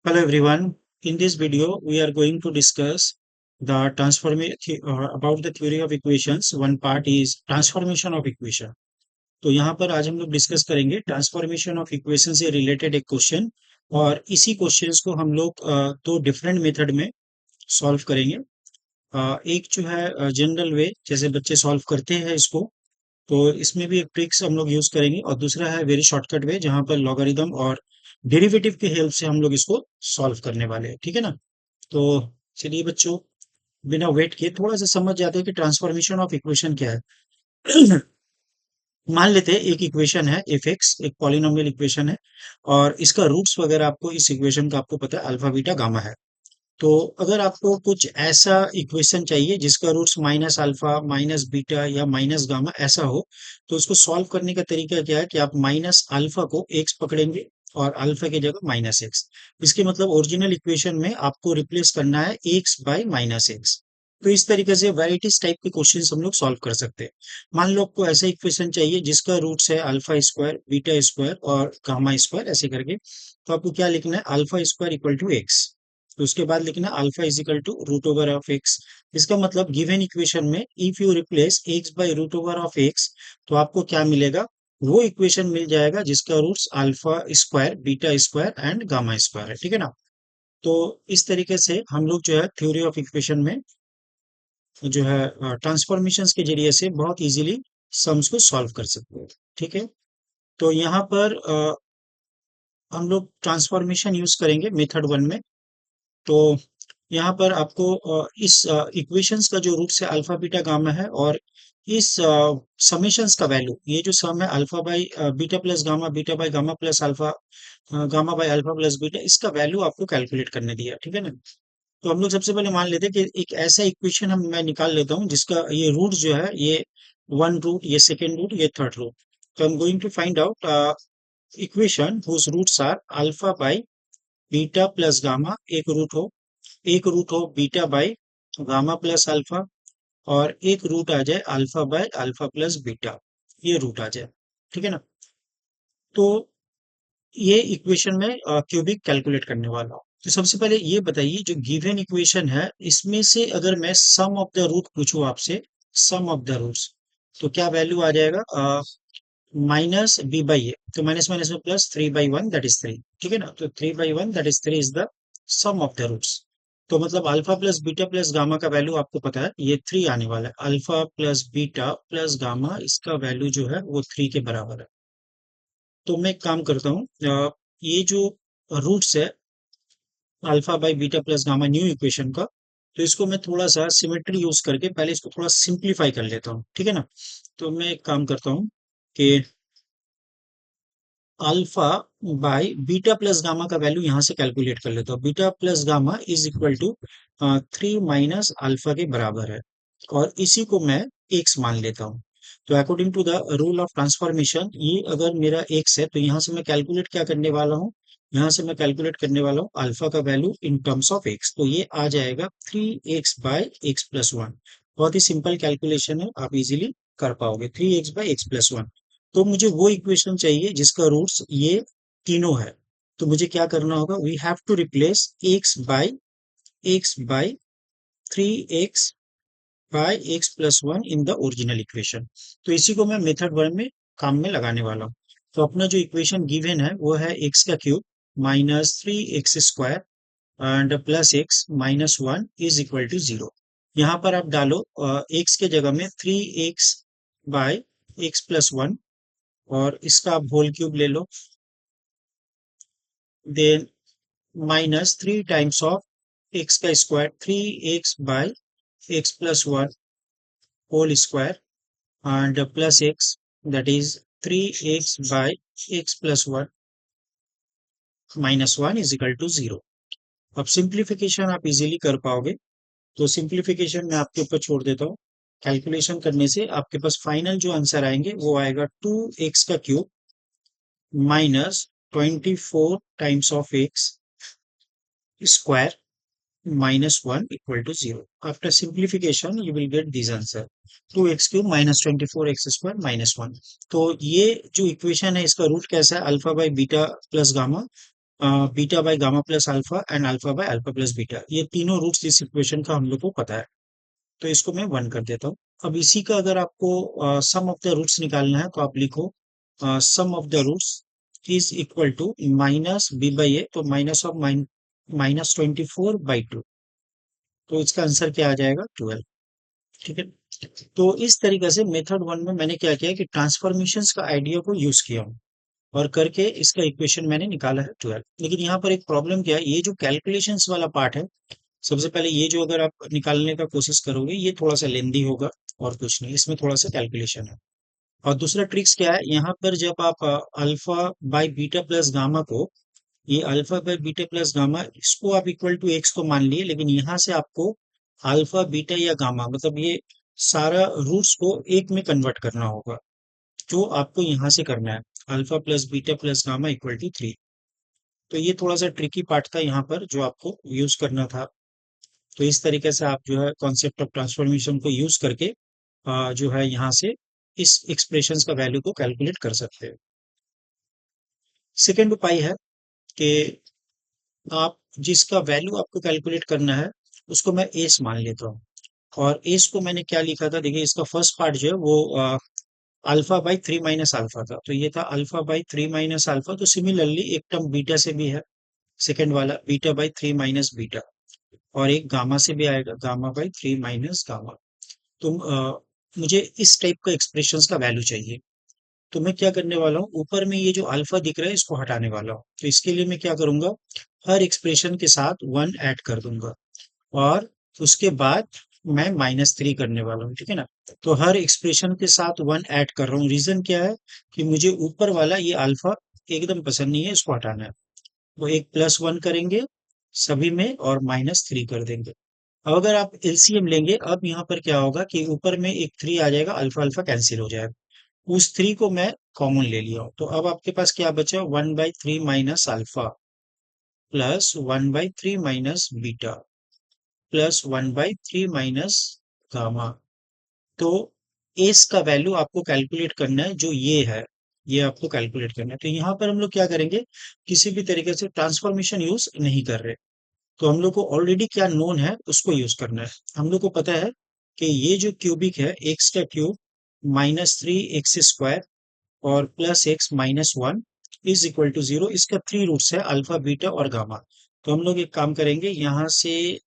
Hello everyone. In this video, we are going to discuss the about the theory of equations. One part is transformation of equation. तो यहाँ पर आज हम लोग discuss करेंगे transformation of equation से related एक क्वेश्चन और इसी क्वेश्चंस को हम लोग दो डिफरेंट मेथड में सॉल्व करेंगे। एक जो है जनरल वे जैसे बच्चे सॉल्व करते हैं इसको, तो इसमें भी एक ट्रिक्स हम लोग यूज करेंगे और दूसरा है वेरी शॉर्टकट वे जहां पर लॉगरिदम और डेरिवेटिव की हेल्प से हम लोग इसको सॉल्व करने वाले हैं। ठीक है ना? तो चलिए बच्चों, बिना वेट किए थोड़ा सा समझ जाते हैं कि ट्रांसफॉर्मेशन ऑफ इक्वेशन क्या है। मान लेते हैं एक इक्वेशन है एफ एक्स, एक पॉलिनोमियल इक्वेशन है और इसका रूट्स वगैरह आपको इस इक्वेशन का आपको पता है अल्फा बीटा गामा है। तो अगर आपको कुछ ऐसा इक्वेशन चाहिए जिसका roots minus alpha minus beta या माइनस गामा ऐसा हो, तो उसको सॉल्व करने का तरीका क्या है कि आप माइनस अल्फा को एक्स पकड़ेंगे और अल्फा की जगह माइनस एक्स। इसके मतलब ओरिजिनल इक्वेशन में आपको रिप्लेस करना है एक्स बाय माइनस एक्स। तो इस तरीके से वैराइटीज टाइप के क्वेश्चंस हम लोग सॉल्व कर सकते हैं। मान लो आपको ऐसा इक्वेशन चाहिए जिसका रूट्स है अल्फा स्क्वायर बीटा स्क्वायर और गामा स्क्वायर ऐसे करके, तो आपको क्या लिखना है? Alpha square equal to x. तो उसके बाद लिखना alpha is equal to root over of x. इसका मतलब गिवन इक्वेशन में if you replace x by root over of x, तो आपको क्या मिलेगा? वो इक्वेशन मिल जाएगा जिसका roots alpha square beta square and gamma square है। ठीक है ना? तो इस तरीके से हम लोग जो है थ्योरी ऑफ इक्वेशन में जो है ट्रांसफॉर्मेशंस के जरिए से बहुत इजीली सम्स को सॉल्व कर सकते हैं। ठीक है? तो यहाँ पर हम लोग ट्रांसफॉर्मेशन यूज करेंगे मेथड वन में। तो यहाँ पर आपको इस इक्वेशंस का जो रूट्स है अल्फा बीटा गामा है और इस समेशंस का वैल्यू, ये जो सम है alpha by beta plus gamma beta by gamma plus alpha gamma by alpha plus beta, इसका वैल्यू आपको कैलकुलेट करने दिया। ठीक है ना? तो हम लोग सबसे पहले मान लेते हैं कि एक ऐसा इक्वेशन मैं निकाल लेता हूँ जिसका ये रूट जो है ये वन रूट, ये सेकेंड रूट, ये थर्ड रूट। तो I am going to find out equation whose roots are alpha by beta plus gamma, एक रूट हो beta by gamma plus alpha और एक रूट आ जाए alpha by alpha plus beta, ये root आ जाए। ठीक है ना? तो ये इक्वेशन में क्यूबिक कैलकुलेट करने वाला हूँ। तो सबसे पहले ये बताइए जो गिवन इक्वेशन है इसमें से अगर मैं सम ऑफ द रूट पूछूं आपसे, सम ऑफ द रूट्स, तो क्या वैल्यू आ जाएगा? माइनस बी बाई ए, तो माइनस माइनस में plus three by one that is three. ठीक है ना? तो three by one that is three is the sum of the roots. तो मतलब alpha plus beta plus gamma का वैल्यू आपको पता है ये थ्री आने वाला है। Alpha plus beta plus gamma, इसका वैल्यू जो है वो थ्री के बराबर है। तो मैं एक काम करता हूँ, ये जो रूट्स है alpha by beta plus gamma new equation का, तो इसको मैं थोड़ा सा सिमेट्री यूज करके पहले इसको थोड़ा सिंप्लीफाई कर लेता हूँ। ठीक है ना? तो मैं एक काम करता हूँ कि alpha by beta plus gamma का वैल्यू यहां से कैलकुलेट कर लेता हूँ। Beta plus gamma is equal to three minus alpha के बराबर है और इसी को मैं एक्स मान लेता हूँ। तो according to the rule of transformation, ये अगर मेरा एक्स है तो यहाँ से मैं कैलकुलेट क्या करने वाला हूँ? यहाँ से मैं कैलकुलेट करने वाला हूँ अल्फा का value in terms of x, तो ये आ जाएगा three x by x plus one. बहुत ही सिंपल कैलकुलेशन है, आप इजीली कर पाओगे। Three x by x plus one. तो मुझे वो इक्वेशन चाहिए जिसका रूट्स ये तीनों है। तो मुझे क्या करना होगा? We have to replace x by three x by x plus one in the original equation. तो इसी को मैं मेथड वन में काम में लगाने वाला हूँ। तो अपना जो इक्वेशन गिवन है वो है एक्स का cube minus three x square and plus x minus one is equal to zero. यहाँ पर आप डालो एक्स के जगह में three x by x plus one और इसका आप होल क्यूब ले लो, then minus three times of x का square three x by x plus one whole square and plus x that is three x by x plus one minus one is equal to zero. अब simplification आप easily कर पाओगे, तो simplification मैं आपके ऊपर छोड़ देता हूँ। कैलकुलेशन करने से आपके पास फाइनल जो आंसर आएंगे वो आएगा टू एक्स का cube minus twenty four times of x square minus 1 equal to 0. After simplification, you will get this answer. 2x cube minus 24x square minus 1. तो ये जो इक्वेशन है इसका रूट कैसा है? Alpha by beta plus gamma beta by gamma plus alpha and alpha by alpha plus beta, ये तीनों roots इस इक्वेशन का हम लोग को पता है। तो इसको मैं 1 कर देता हूँ। अब इसी का अगर आपको सम ऑफ द रूट्स निकालना है तो आप लिखो sum of the roots is equal to minus b by ए, तो माइनस ऑफ माइनस 24/2, तो इसका आंसर क्या आ जाएगा 12। ठीक है। तो इस तरीके से मेथड 1 में मैंने क्या किया कि ट्रांसफॉर्मेशंस का आइडिया को यूज किया हूँ और करके इसका इक्वेशन मैंने निकाला है 12। लेकिन यहाँ पर एक प्रॉब्लम क्या है, ये जो कैलकुलेशंस वाला पार्ट है, सबसे पहले ये जो अगर आप निकालने का कोशिश करोगे ये थोड़ा सा लेंदी होगा और कुछ नहीं, इसमें थोड़ा सा कैलकुलेशन है। और दूसरा ट्रिक्स क्या है, यहाँ पर जब आप alpha by beta plus gamma को, ये alpha by beta plus gamma इसको आप इक्वल टू एक्स तो मान लिए, लेकिन यहाँ से आपको अल्फा बीटा या गामा मतलब ये सारा रूट्स को एक में कन्वर्ट करना होगा, जो आपको यहाँ से करना है। Alpha plus beta plus gamma equal to 3। तो ये थोड़ा सा ट्रिकी पार्ट था यहाँ पर जो आपको यूज करना था। तो इस तरीके से आप जो है कॉन्सेप्ट ऑफ ट्रांसफॉर्मेशन को यूज करके जो है यहाँ से इस एक्सप्रेशंस का वैल्यू को कैलकुलेट कर सकते हैं। सेकेंड उपाय है कि आप जिसका वैल्यू आपको कैलकुलेट करना है उसको मैं एस मान लेता हूँ। और एस को मैंने क्या लिखा था, देखिए इसका फर्स्ट पार्ट जो है वो अल्फा बाई 3 माइनस अल्फा था, तो ये था अल्फा बाई 3 माइनस अल्फा। तो सिमिलरली एक टर्म बीटा से भी है, सेकेंड वाला बीटा बाई 3 माइनस बीटा, और एक गामा से भी आएगा, गामा बाई 3 माइनस गामा। तो मुझे इस टाइप का एक्सप्रेशंस का वैल्यू चाहिए। तो मैं क्या करने वाला हूँ, ऊपर में ये जो अल्फा दिख रहा है इसको हटाने वाला हूँ। तो इसके लिए मैं क्या करूंगा, हर एक्सप्रेशन के साथ 1 ऐड कर दूंगा और उसके बाद मैं -3 करने वाला हूँ। ठीक है ना। तो हर एक्सप्रेशन के साथ 1 ऐड कर रहा हूँ। रीजन क्या है कि मुझे ऊपर वाला ये अल्फा एकदम पसंद नहीं है, इसको हटाना है। तो एक +1 करेंगे सभी में और -3 कर देंगे। अब अगर आप एलसीएम लेंगे, अब यहाँ पर क्या होगा कि ऊपर में एक 3 आ जाएगा, अल्फा अल्फा कैंसिल हो जाएगा। उस 3 को मैं कॉमन ले लिया हूँ, तो अब आपके पास क्या बचा, 1/3 minus alpha plus 1/3 minus beta plus 1/3 minus gamma. तो एस का वैल्यू आपको कैलकुलेट करना है, जो ये है, ये आपको कैलकुलेट करना है। तो यहाँ पर हम लोग क्या करेंगे, किसी भी तरीके से ट्रांसफॉर्मेशन यूज नहीं कर रहे। तो हम लोग को ऑलरेडी क्या नोन है उसको यूज करना है। हम लोग को पता है कि ये जो क्यूबिक है, एक्स का क्यूब -3x² और plus x minus 1 is equal to 0, इसका 3 रूट्स है, अल्फा बीटा और गामा। तो हम लोग एक काम करेंगे, यहाँ से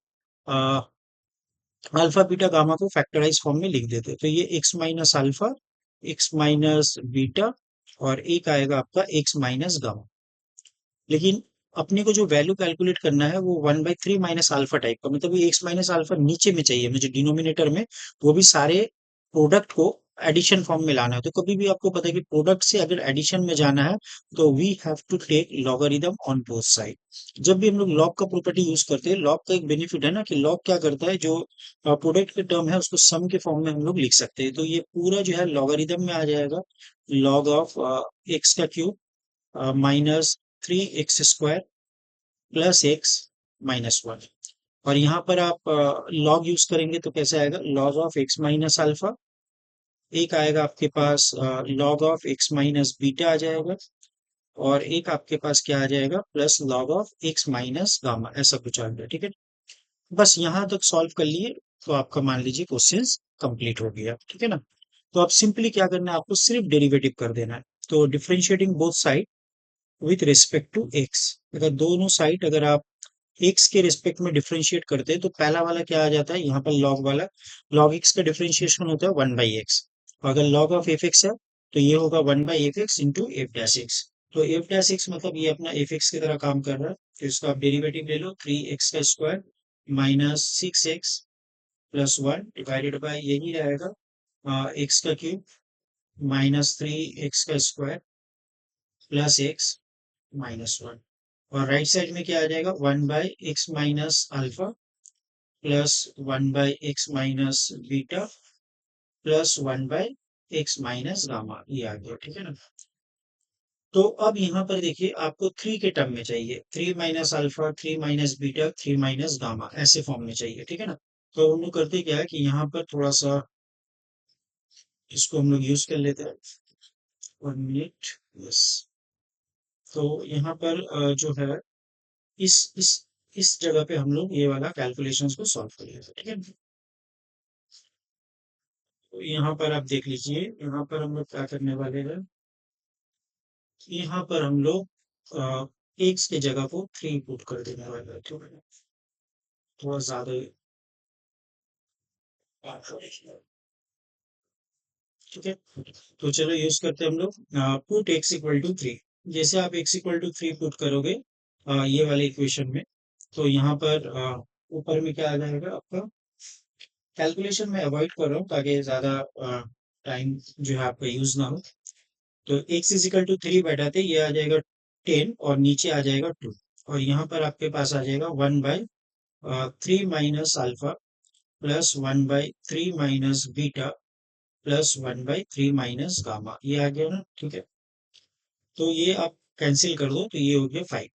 अल्फा बीटा गामा को फैक्टराइज फॉर्म में लिख देते हैं। तो ये x minus alpha, x minus beta और एक आएगा आपका एक्स माइनस गामा। लेकिन अपने को जो वैल्यू कैलकुलेट करना है वो 1/3 माइनस अल्फा टाइप का, मतलब ये एक्स माइनस अल्फा नीचे में चाहिए मुझे डिनोमिनेटर में, वो भी सारे प्रोडक्ट को एडिशन फॉर्म में लाना है। तो कभी भी आपको पता है कि प्रोडक्ट से अगर एडिशन में जाना है तो we have to take logarithm on both side. जब भी हम लोग लॉग का प्रॉपर्टी यूज करते हैं, लॉग का एक बेनिफिट है ना कि लॉग क्या करता है, जो प्रोडक्ट के टर्म है उसको सम के फॉर्म में हम लोग लिख सकते हैं। तो ये पूरा जो है लॉगरिदम में आ जाएगा, लॉग ऑफ एक्स का cube -3x² plus x minus 1। और यहाँ पर आप लॉग यूज करेंगे तो कैसे आएगा, log of x minus alpha, एक आएगा आपके पास log of x minus beta आ जाएगा, और एक आपके पास क्या आ जाएगा, plus log of x minus gamma, ऐसा कुछ आ गया। ठीक है। बस यहाँ तक सॉल्व कर लिए तो आपका मान लीजिए क्वेश्चन कंप्लीट हो गया। ठीक है ना। तो आप सिंपली क्या करना है, आपको सिर्फ डेरिवेटिव कर देना है। तो differentiating both side with respect to X, अगर दोनों साइड अगर आप एक्स के रिस्पेक्ट में डिफरेंशिएट करते हैं तो पहला वाला क्या आ जाता है, यहाँ पर लॉग वाला, लॉग एक्स का डिफरेंशिएशन होता है 1/x। अगर लॉग ऑफ एफ एक्स है तो ये होगा 1/f(x) into F dash x. तो एफ डैश एक्स मतलब ये अपना एफ एक्स की तरह काम कर रहा है, तो इसका आप डेरिवेटिव ले लो, 3x का square minus 6x plus 1 divided by यही रहेगा एक्स का क्यूब -3x का स्क्वायर प्लस एक्स माइनस 1। और राइट साइड में क्या आ जाएगा, 1/x minus alpha plus 1/x minus beta plus 1/x minus gamma, ये आ गया। ठीक है ना। तो अब यहाँ पर देखिए आपको 3 के टर्म में चाहिए, 3 minus alpha, 3 minus beta, 3 minus gamma, ऐसे फॉर्म में चाहिए। ठीक है ना। तो हम लोग करते क्या है कि यहाँ पर थोड़ा सा इसको हम लोग यूज कर लेते हैं, 1 मिनट। यस। तो यहाँ पर जो है इस इस जगह पे हम लोग ये वाला कैलकुलेशंस को सॉल्व कर लेते हैं, ठीक है। तो यहाँ पर आप देख लीजिए, यहाँ पर हम लोग क्या करने वाले हैं, यहाँ पर हम लोग एक्स की जगह को 3 पुट कर देने वाले हैं, ठीक है। थोड़ा ज्यादा, ठीक है। तो चलो यूज करते हैं हम लोग पुट एक्स इक्वल टू 3। जैसे आप एक्स इक्वल टू 3 पुट करोगे ये वाले इक्वेशन में, तो यहाँ पर ऊपर में क्या आ जाएगा आपका, कैलकुलेशन में अवॉइड कर रहा हूँ ताकि ज्यादा टाइम जो है आपका यूज ना हो। तो एक्स इजिकल टू 3 बैठाते ये आ जाएगा 10 और नीचे आ जाएगा 2, और यहाँ पर आपके पास आ जाएगा 1/3 minus alpha plus 1/3 minus beta plus 1/3 minus gamma, ये आ गया ना, ठीक है। तो ये आप कैंसिल कर दो तो ये हो गया 5।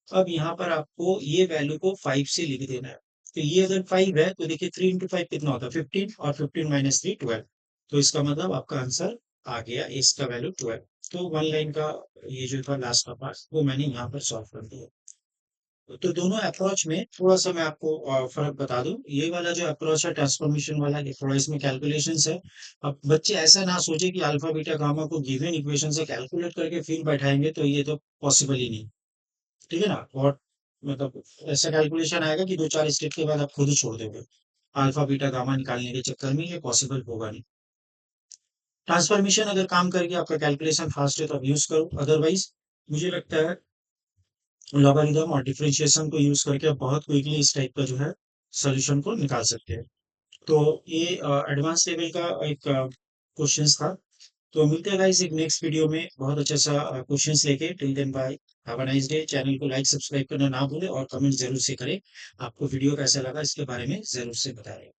अब यहाँ पर आपको ये वैल्यू को 5 से लिख देना है। तो ये अगर 5 है तो देखिए 3 इंटू 5 कितना होता है 15, और 15 माइनस 3 12। तो इसका मतलब आपका आंसर आ गया, इसका वैल्यू 12। तो वन लाइन का ये जो था लास्ट का पार्ट वो मैंने यहाँ पर सॉल्व कर दिया। तो दोनों अप्रोच में थोड़ा सा मैं आपको फर्क बता दूं। ये वाला जो अप्रोच है ट्रांसफॉर्मेशन वाला, ये थोड़ा इसमें कैलकुलेशंस है। अब बच्चे ऐसा ना सोचे कि अल्फा बीटा गामा को गिवन इक्वेशन से कैलकुलेट करके फिर बैठाएंगे, तो ये तो पॉसिबल ही नहीं, ठीक है ना। और मतलब ऐसा कैलकुलेशन आएगा कि 2-4 स्टेप के बाद आप खुद ही छोड़ दोगे। अल्फा बीटा गामा निकालने के चक्कर में ये पॉसिबल होगा नहीं। ट्रांसफॉर्मेशन अगर काम करके आपका कैलकुलेशन फास्ट है तो आप यूज करो, अदरवाइज मुझे लगता है लॉगरिथम और डिफरेंशिएशन को यूज करके आप बहुत क्विकली इस टाइप का जो है सॉल्यूशन को निकाल सकते हैं। तो ये एडवांस लेवल का एक क्वेश्चंस था। तो मिलते हैं गाइस एक नेक्स्ट वीडियो में बहुत अच्छा सा क्वेश्चंस लेके। Till then bye, have a nice day. Channel को लाइक सब्सक्राइब करना ना भूलें और कमेंट जरूर से करें, आपको वीडियो कैसा लगा इसके बारे में जरूर से बताएं।